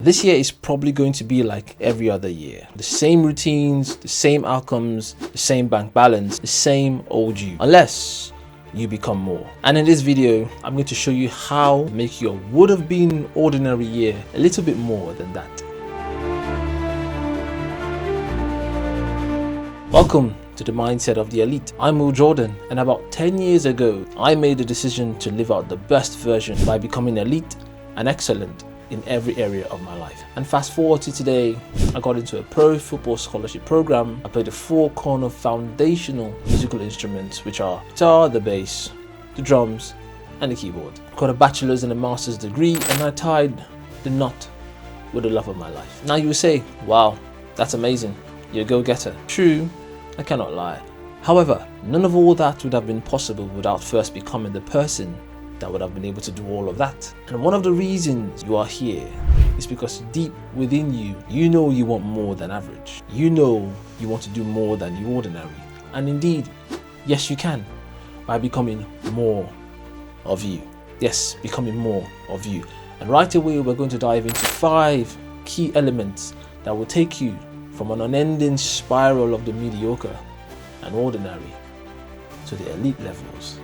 This year is probably going to be like every other year. The same routines, the same outcomes, the same bank balance, the same old you. Unless you become more. And in this video, I'm going to show you how to make your would have been ordinary year a little bit more than that. Welcome to the Mindset of the Elite. I'm Will Jordan, and about 10 years ago, I made the decision to live out the best version by becoming elite and excellent in every area of my life. And fast forward to today, I got into a pro football scholarship program. I played the four corner foundational musical instruments, which are guitar, the bass, the drums, and the keyboard. Got a bachelor's and a master's degree, and I tied the knot with the love of my life. Now you will say, wow, that's amazing. You're a go-getter. True, I cannot lie. However, none of all that would have been possible without first becoming the person that would have been able to do all of that. And one of the reasons you are here is because deep within you, you know you want more than average. You know you want to do more than the ordinary. And indeed, yes, you can, by becoming more of you. Yes, becoming more of you. And right away, we're going to dive into 5 key elements that will take you from an unending spiral of the mediocre and ordinary to the elite levels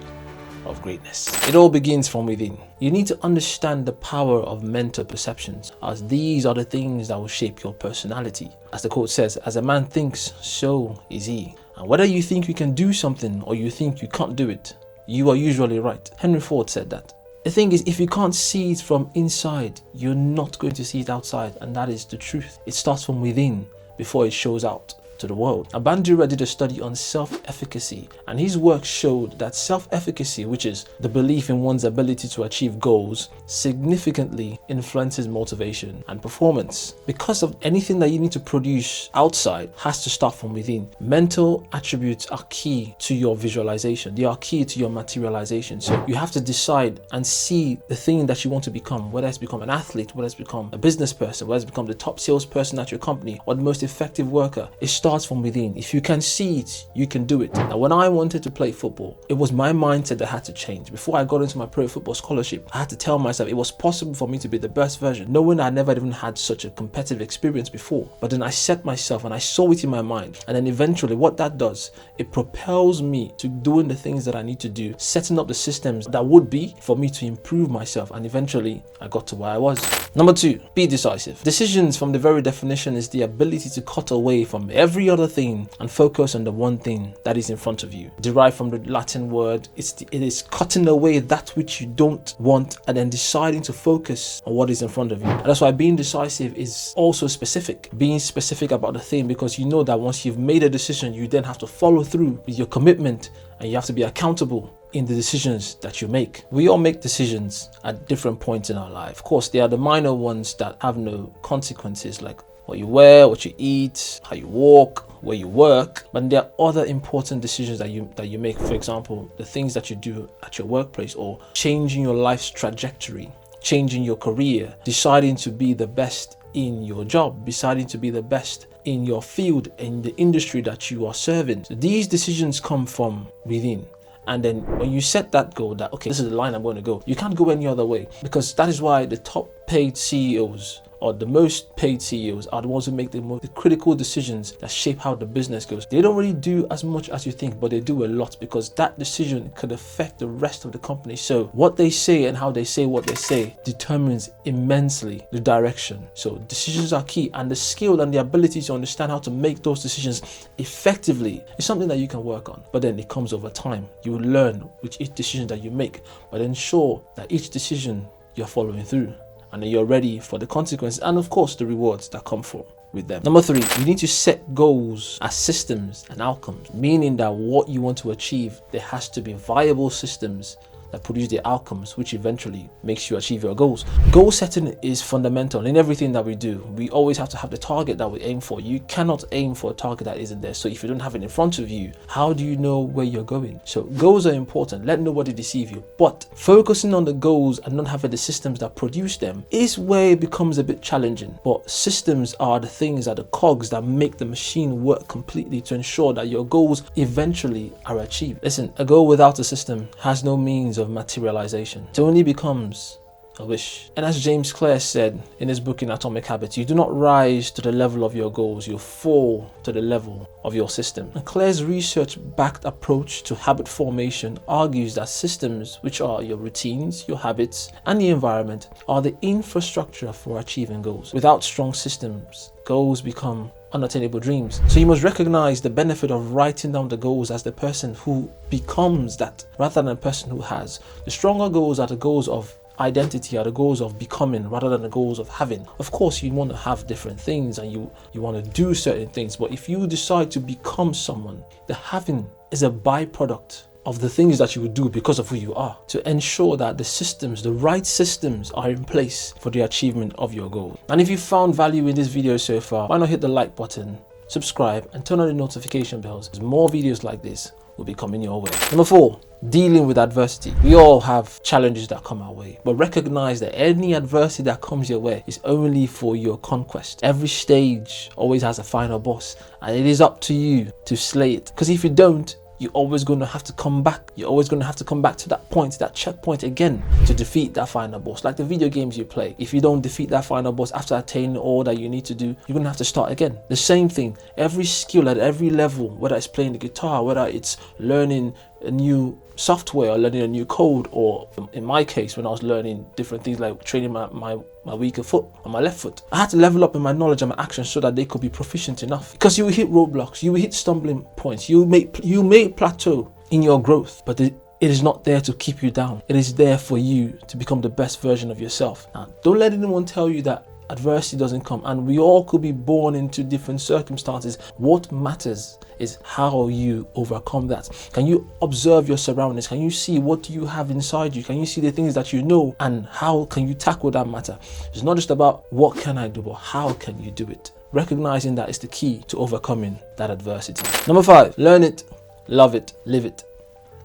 of greatness. It all begins from within. You need to understand the power of mental perceptions, as these are the things that will shape your personality. As the quote says, as a man thinks, so is he. And whether you think you can do something or you think you can't do it, you are usually right. Henry Ford said that. The thing is, if you can't see it from inside, you're not going to see it outside, and that is the truth. It starts from within before it shows out to the world. Bandura did a study on self-efficacy, and his work showed that self-efficacy, which is the belief in one's ability to achieve goals, significantly influences motivation and performance. Because of anything that you need to produce outside has to start from within. Mental attributes are key to your visualization. They are key to your materialization. So you have to decide and see the thing that you want to become, whether it's become an athlete, whether it's become a business person, whether it's become the top salesperson at your company, or the most effective worker. It starts from within. If you can see it, you can do it. Now, when I wanted to play football, it was my mindset that had to change. Before I got into my pro football scholarship, I had to tell myself it was possible for me to be the best version, knowing I never even had such a competitive experience before. But then I set myself and I saw it in my mind. And then eventually what that does, it propels me to doing the things that I need to do, setting up the systems that would be for me to improve myself. And eventually I got to where I was. Number 2, be decisive. Decisions, from the very definition, is the ability to cut away from every other thing and focus on the one thing that is in front of you. Derived from the Latin word, it is cutting away that which you don't want and then deciding to focus on what is in front of you. And that's why being decisive is also specific. Being specific about the thing, because you know that once you've made a decision, you then have to follow through with your commitment, and you have to be accountable in the decisions that you make. We all make decisions at different points in our life. Of course, there are the minor ones that have no consequences, like what you wear, what you eat, how you walk, where you work. But there are other important decisions that you make. For example, the things that you do at your workplace, or changing your life's trajectory, changing your career, deciding to be the best in your job, deciding to be the best in your field, in the industry that you are serving. So these decisions come from within. And then when you set that goal, that, okay, this is the line I'm going to go, you can't go any other way, because that is why the top paid CEOs, or the most paid CEOs, are the ones who make the critical decisions that shape how the business goes. They don't really do as much as you think, but they do a lot, because that decision could affect the rest of the company. So what they say and how they say what they say determines immensely the direction. So decisions are key, and the skill and the ability to understand how to make those decisions effectively is something that you can work on. But then it comes over time. You will learn with each decision that you make, but ensure that each decision you're following through, and then you're ready for the consequences and, of course, the rewards that come with them. Number 3, you need to set goals as systems and outcomes, meaning that what you want to achieve, there has to be viable systems that produce the outcomes, which eventually makes you achieve your goals. Goal setting is fundamental in everything that we do. We always have to have the target that we aim for. You cannot aim for a target that isn't there. So if you don't have it in front of you, how do you know where you're going? So goals are important. Let nobody deceive you. But focusing on the goals and not having the systems that produce them is where it becomes a bit challenging. But systems are the things, are the cogs that make the machine work completely to ensure that your goals eventually are achieved. Listen, a goal without a system has no means of materialization. It only becomes I wish. And as James Clear said in his book in Atomic Habits, you do not rise to the level of your goals, you fall to the level of your system. And Clear's research-backed approach to habit formation argues that systems, which are your routines, your habits, and the environment, are the infrastructure for achieving goals. Without strong systems, goals become unattainable dreams. So you must recognize the benefit of writing down the goals as the person who becomes that, rather than the person who has. The stronger goals are the goals of identity, are the goals of becoming, rather than the goals of having. Of course, you want to have different things and you want to do certain things, but if you decide to become someone, the having is a byproduct of the things that you would do because of who you are, to ensure that the systems, the right systems, are in place for the achievement of your goal. And if you found value in this video so far, why not hit the like button, subscribe, and turn on the notification bells, because more videos like this will be coming your way. Number 4, dealing with adversity. We all have challenges that come our way, but recognize that any adversity that comes your way is only for your conquest. Every stage always has a final boss, and it is up to you to slay it. Because if you don't, you're always going to have to come back. You're always going to have to come back to that point, that checkpoint again, to defeat that final boss. Like the video games you play, if you don't defeat that final boss after attaining all that you need to do, you're going to have to start again. The same thing, every skill at every level, whether it's playing the guitar, whether it's learning a new software or learning a new code, or in my case, when I was learning different things like training my weaker foot on my left foot, I had to level up in my knowledge and my actions so that they could be proficient enough. Because you will hit roadblocks, you will hit stumbling points, you may plateau in your growth, but it is not there to keep you down. It is there for you to become the best version of yourself. Now, don't let anyone tell you that adversity doesn't come, and we all could be born into different circumstances. What matters is how you overcome that. Can you observe your surroundings? Can you see what do you have inside you? Can you see the things that you know, and how can you tackle that matter? It's not just about what can I do, but how can you do it? Recognizing that is the key to overcoming that adversity. Number 5, learn it, love it, live it.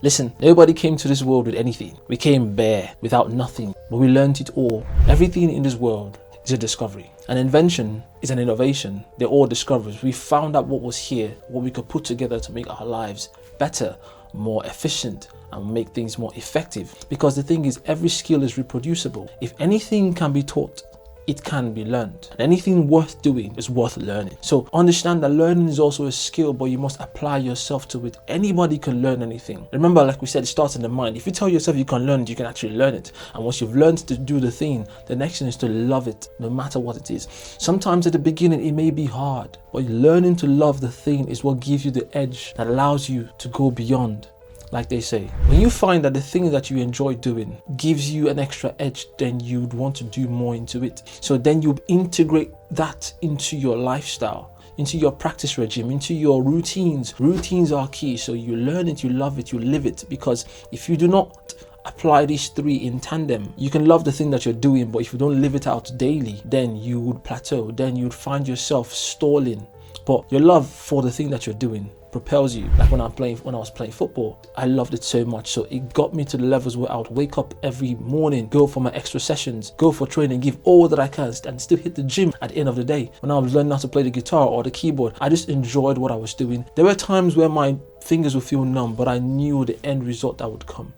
Listen, nobody came to this world with anything. We came bare, without nothing, but we learned it all. Everything in this world is a discovery. An invention is an innovation. They're all discoveries. We found out what was here, what we could put together to make our lives better, more efficient, and make things more effective. Because the thing is, every skill is reproducible. If anything can be taught, it can be learned. And anything worth doing is worth learning. So understand that learning is also a skill, but you must apply yourself to it. Anybody can learn anything. Remember, like we said, it starts in the mind. If you tell yourself you can learn it, you can actually learn it. And once you've learned to do the thing, the next thing is to love it, no matter what it is. Sometimes at the beginning, it may be hard, but learning to love the thing is what gives you the edge that allows you to go beyond. Like they say, when you find that the thing that you enjoy doing gives you an extra edge, then you'd want to do more into it. So then you integrate that into your lifestyle, into your practice regime, into your routines. Routines are key. So you learn it, you love it, you live it. Because if you do not apply these 3 in tandem, you can love the thing that you're doing, but if you don't live it out daily, then you would plateau. Then you'd find yourself stalling. But your love for the thing that you're doing propels you. Like when I was playing football, I loved it so much, so it got me to the levels where I would wake up every morning, go for my extra sessions, go for training, give all that I can, and still hit the gym at the end of the day. When I was learning how to play the guitar or the keyboard, I just enjoyed what I was doing. There were times where my fingers would feel numb, but I knew the end result that would come.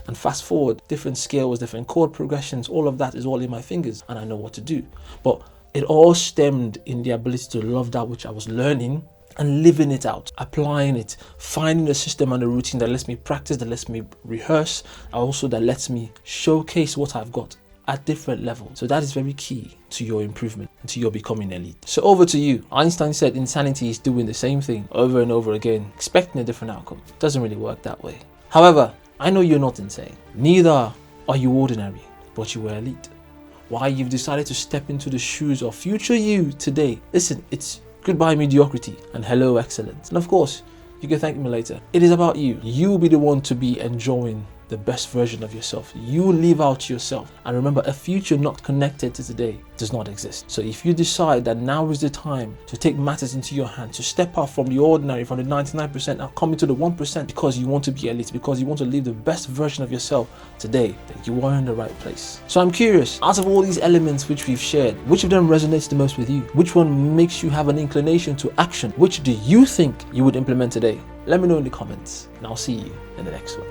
And fast forward, different scales, different chord progressions, all of that is all in my fingers, and I know what to do. But it all stemmed in the ability to love that which I was learning and living it out, applying it, finding a system and a routine that lets me practice, that lets me rehearse, and also that lets me showcase what I've got at different levels. So that is very key to your improvement and to your becoming elite. So over to you. Einstein said insanity is doing the same thing over and over again, expecting a different outcome. It doesn't really work that way. However, I know you're not insane. Neither are you ordinary, but you were elite. Why you've decided to step into the shoes of future you today. Listen, it's goodbye mediocrity and hello excellence. And of course, you can thank me later. It is about you. You will be the one to be enjoying the best version of yourself. You live out yourself. And remember, a future not connected to today does not exist. So if you decide that now is the time to take matters into your hands, to step out from the ordinary, from the 99% and come into the 1% because you want to be elite, because you want to live the best version of yourself today, then you are in the right place. So I'm curious, out of all these elements which we've shared, which of them resonates the most with you? Which one makes you have an inclination to action? Which do you think you would implement today? Let me know in the comments, and I'll see you in the next one.